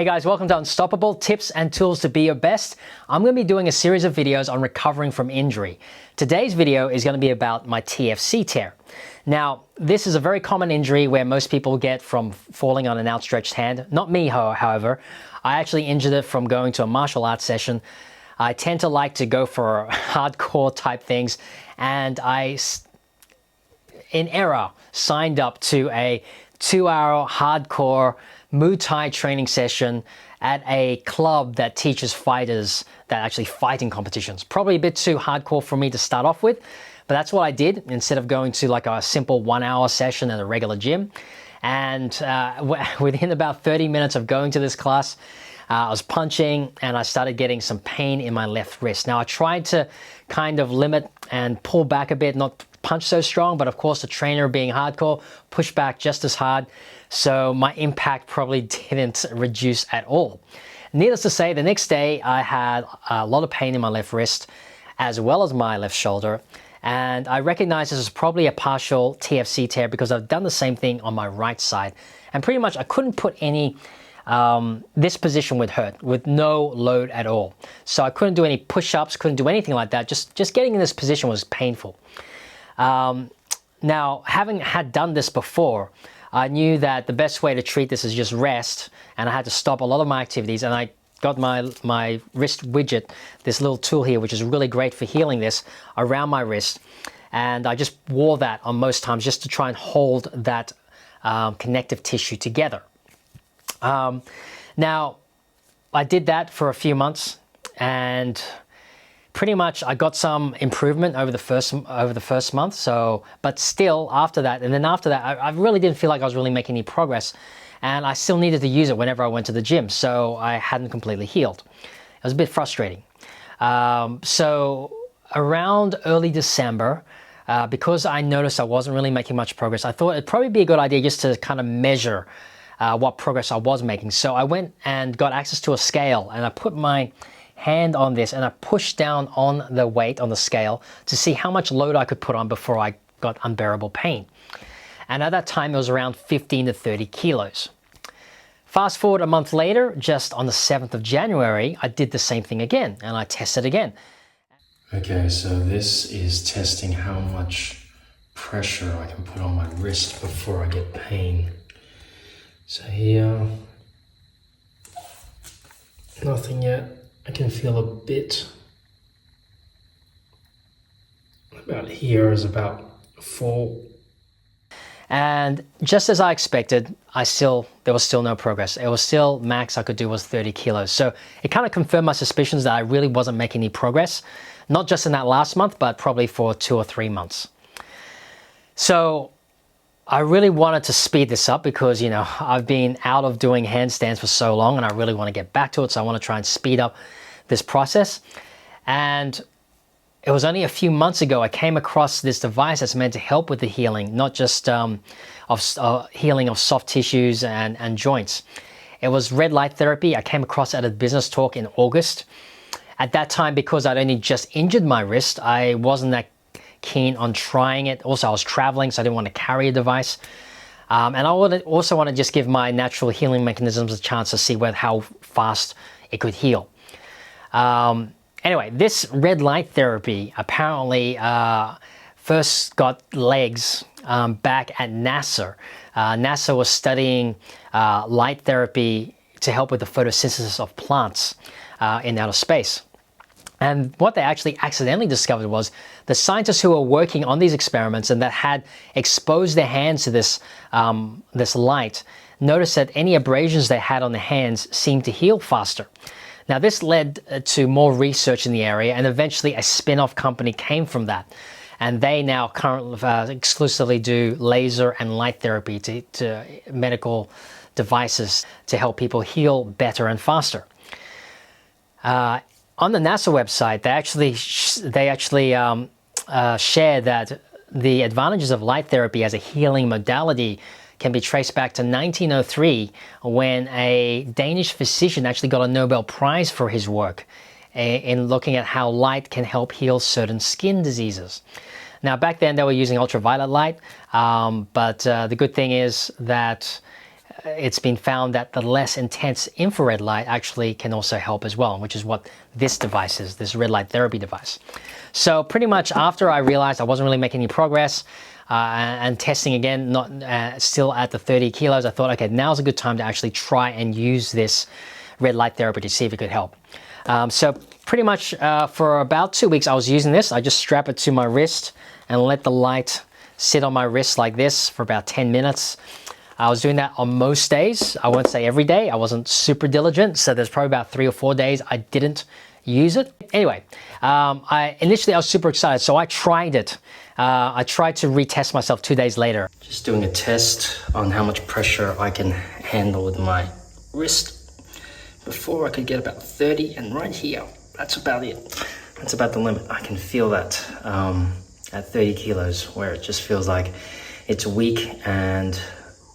Hey guys, welcome to Unstoppable, tips and tools to be your best. I'm going to be doing a series of videos on recovering from injury. Today's video is going to be about my TFC tear. Now, this is a very common injury where most people get from falling on an outstretched hand. Not me, however. I actually injured it from going to a martial arts session. I tend to like to go for hardcore type things, and I, in error, signed up to a 2-hour hardcore Muay Thai training session at a club that teaches fighters that actually fight in competitions. Probably a bit too hardcore for me to start off with, but that's what I did instead of going to like a simple 1-hour session at a regular gym. And within about 30 minutes of going to this class, I was punching and I started getting some pain in my left wrist. Now I tried to kind of limit and pull back a bit, not punch so strong, but of course the trainer being hardcore, pushed back just as hard. So my impact probably didn't reduce at all. Needless to say, the next day I had a lot of pain in my left wrist as well as my left shoulder. And I recognized this was probably a partial TFC tear because I've done the same thing on my right side. And pretty much I couldn't put any, this position would hurt with no load at all. So I couldn't do any push-ups, couldn't do anything like that. Just getting in this position was painful. Now, having done this before, I knew that the best way to treat this is just rest, and I had to stop a lot of my activities, and I got my wrist widget, this little tool here, which is really great for healing this, around my wrist, and I just wore that on most times just to try and hold that connective tissue together. Now, I did that for a few months, and pretty much I got some improvement over the first month. So, but still after that, and then after that, I really didn't feel like I was really making any progress, and I still needed to use it whenever I went to the gym. So I hadn't completely healed. It was a bit frustrating. So around early December, because I noticed I wasn't really making much progress, I thought it'd probably be a good idea just to kind of measure what progress I was making. So I went and got access to a scale, and I put my hand on this and I pushed down on the weight on the scale to see how much load I could put on before I got unbearable pain. And at that time it was around 15 to 30 kilos. Fast forward a month later, just on the 7th of January, I did the same thing again and I tested again. Okay, so this is testing how much pressure I can put on my wrist before I get pain. So here, nothing yet. I can feel a bit. About here is about 4. And just as I expected, there was still no progress. It was still max I could do was 30 kilos. So it kind of confirmed my suspicions that I really wasn't making any progress, not just in that last month, but probably for 2 or 3 months. So I really wanted to speed this up because, you know, I've been out of doing handstands for so long and I really want to get back to it. So I want to try and speed up this process. And it was only a few months ago I came across this device that's meant to help with the healing, not just healing of soft tissues and joints. It was red light therapy. I came across it at a business talk in August. At that time, because I'd only just injured my wrist, I wasn't that keen on trying it. Also, I was traveling, so I didn't want to carry a device. And I also want to just give my natural healing mechanisms a chance to see how fast it could heal. Anyway, this red light therapy apparently first got legs back at NASA. NASA was studying light therapy to help with the photosynthesis of plants in outer space. And what they actually accidentally discovered was the scientists who were working on these experiments and that had exposed their hands to this light noticed that any abrasions they had on the hands seemed to heal faster. Now this led to more research in the area, and eventually a spin-off company came from that. And they now currently exclusively do laser and light therapy to medical devices to help people heal better and faster. On the NASA website, they actually share that the advantages of light therapy as a healing modality can be traced back to 1903 when a Danish physician actually got a Nobel Prize for his work in looking at how light can help heal certain skin diseases. Now back then they were using ultraviolet light, but the good thing is that it's been found that the less intense infrared light actually can also help as well, which is what this device is, this red light therapy device. So pretty much after I realized I wasn't really making any progress and testing again, not still at the 30 kilos, I thought, okay, now's a good time to actually try and use this red light therapy to see if it could help. So pretty much for about 2 weeks I was using this. I just strap it to my wrist and let the light sit on my wrist like this for about 10 minutes. I was doing that on most days. I won't say every day. I wasn't super diligent, so there's probably about 3 or 4 days I didn't use it. Anyway, initially I was super excited, so I tried it. I tried to retest myself 2 days later. Just doing a test on how much pressure I can handle with my wrist. Before I could get about 30, and right here, that's about it. That's about the limit. I can feel that at 30 kilos, where it just feels like it's weak and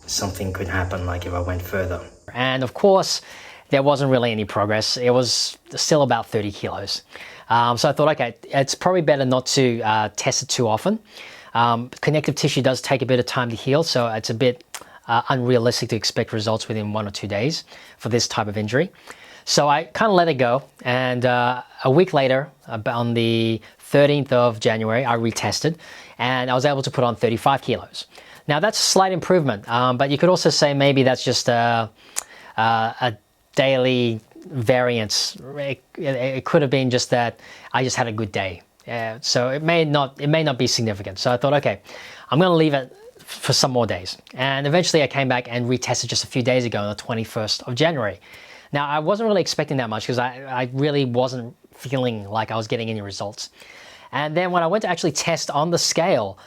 something could happen, like if I went further. And of course, there wasn't really any progress. It was still about 30 kilos. So I thought, okay, it's probably better not to test it too often. Connective tissue does take a bit of time to heal, so it's a bit unrealistic to expect results within 1 or 2 days for this type of injury. So I kind of let it go, and a week later, on the 13th of January, I retested, and I was able to put on 35 kilos. Now that's a slight improvement, but you could also say maybe that's just a daily variance. It could have been just that I just had a good day. So it may not be significant. So I thought, okay, I'm going to leave it for some more days. And eventually I came back and retested just a few days ago on the 21st of January. Now I wasn't really expecting that much because I really wasn't feeling like I was getting any results. And then when I went to actually test on the scale,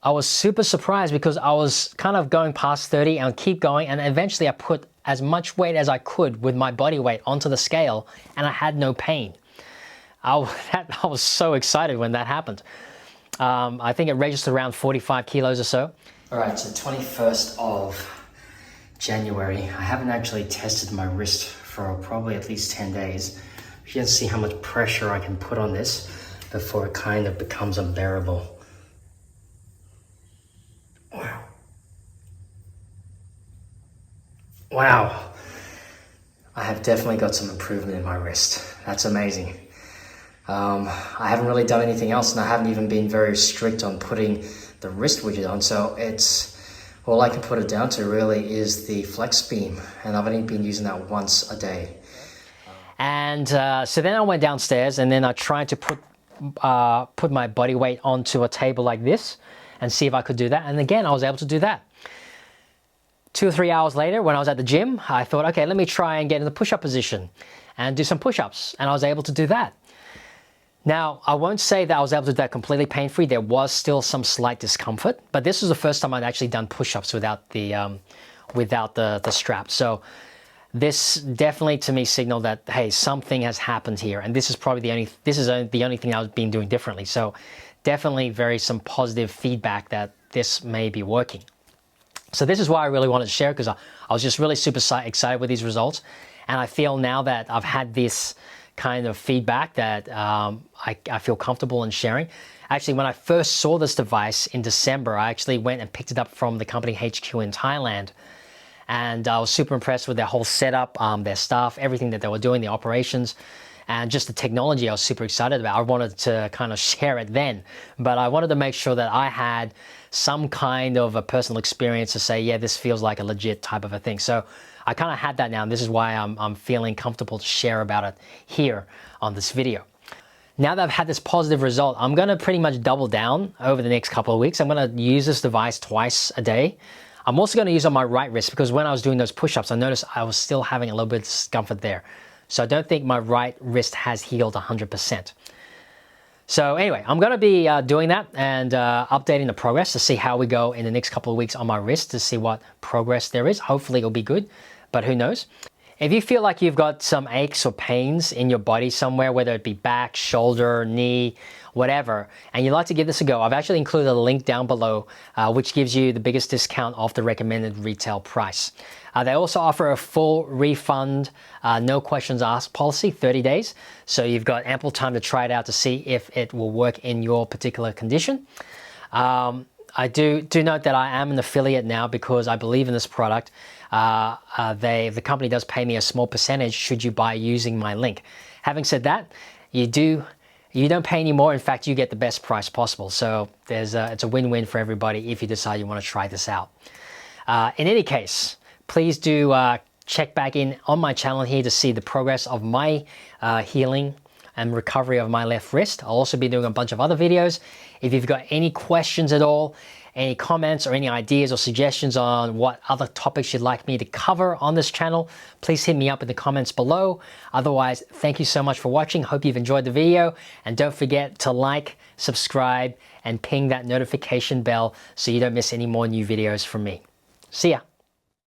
I was super surprised because I was kind of going past 30 and keep going, and eventually I put as much weight as I could with my body weight onto the scale and I had no pain. I was so excited when that happened. I think it registered around 45 kilos or so. All right, so 21st of January. I haven't actually tested my wrist for probably at least 10 days. You can see how much pressure I can put on this before it kind of becomes unbearable. Wow. Wow. I have definitely got some improvement in my wrist. That's amazing. I haven't really done anything else, and I haven't even been very strict on putting the wrist widget on, so it's all I can put it down to really is the Flexbeam, and I've only been using that once a day. And so then I went downstairs and then I tried to put my body weight onto a table like this and see if I could do that, and again I was able to do that. 2 or 3 hours later, when I was at the gym, I thought, okay, let me try and get in the push-up position and do some push-ups, and I was able to do that. Now, I won't say that I was able to do that completely pain-free. There was still some slight discomfort, but this was the first time I'd actually done push-ups without the strap. So this definitely to me signaled that, hey, something has happened here, and this is probably the only thing I've been doing differently. So definitely some positive feedback that this may be working. So this is why I really wanted to share, because I was just really super excited with these results, and I feel now that I've had this kind of feedback that I feel comfortable in sharing. Actually, when I first saw this device in December, I actually went and picked it up from the company HQ in Thailand, and I was super impressed with their whole setup, their staff, everything that they were doing, the operations, and just the technology I was super excited about. I wanted to kind of share it then, but I wanted to make sure that I had some kind of a personal experience to say, yeah, this feels like a legit type of a thing. So I kind of had that now, and this is why I'm feeling comfortable to share about it here on this video. Now that I've had this positive result, I'm going to pretty much double down over the next couple of weeks. I'm going to use this device twice a day. I'm also going to use it on my right wrist, because when I was doing those push-ups, I noticed I was still having a little bit of discomfort there. So I don't think my right wrist has healed 100%. So anyway, I'm going to be doing that and updating the progress to see how we go in the next couple of weeks on my wrist, to see what progress there is. Hopefully it'll be good, but who knows? If you feel like you've got some aches or pains in your body somewhere, whether it be back, shoulder, knee, whatever, and you'd like to give this a go, I've actually included a link down below which gives you the biggest discount off the recommended retail price. They also offer a full refund, no questions asked policy, 30 days. So you've got ample time to try it out to see if it will work in your particular condition. I do note that I am an affiliate now because I believe in this product. The company does pay me a small percentage should you buy using my link. Having said that, you don't pay any more. In fact, you get the best price possible. So it's a win-win for everybody if you decide you want to try this out. In any case, please do check back in on my channel here to see the progress of my healing and recovery of my left wrist. I'll also be doing a bunch of other videos. If you've got any questions at all, any comments or any ideas or suggestions on what other topics you'd like me to cover on this channel, please hit me up in the comments below. Otherwise, thank you so much for watching. Hope you've enjoyed the video, and don't forget to like, subscribe, and ping that notification bell so you don't miss any more new videos from me. See ya.